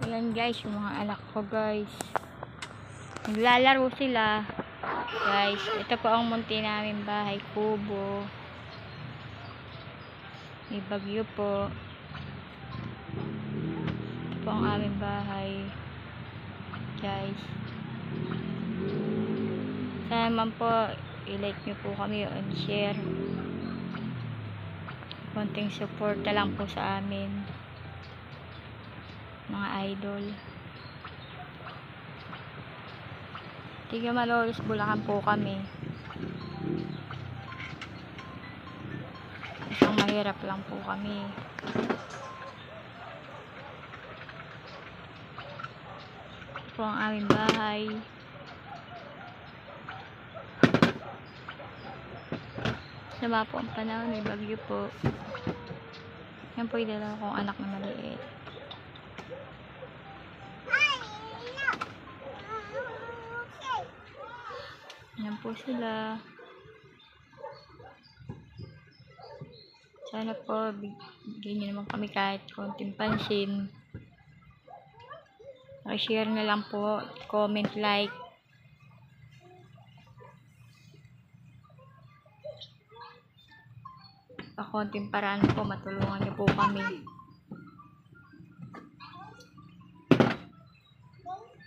Ayan guys, yung mga anak ko guys. Naglalaro sila. Guys, ito po ang munti namin bahay, kubo. May bagyo po. Ito po ang aming bahay. Guys. Sana naman po, i-like nyo po kami and share. Konting support na lang po sa amin. Mga idol. Tiga Malolos, Bulacan po kami. Isang mahirap lang po kami. Ito po ang aming bahay. Sama po ang panahon, may bagyo po. Yan po yung dalawa kong anak na maliit. Yan po sila. Sana po bigyan nyo naman kami kahit konting pansin. Share na lang po, comment, like. Konting paraan po, matulungan niyo po kami.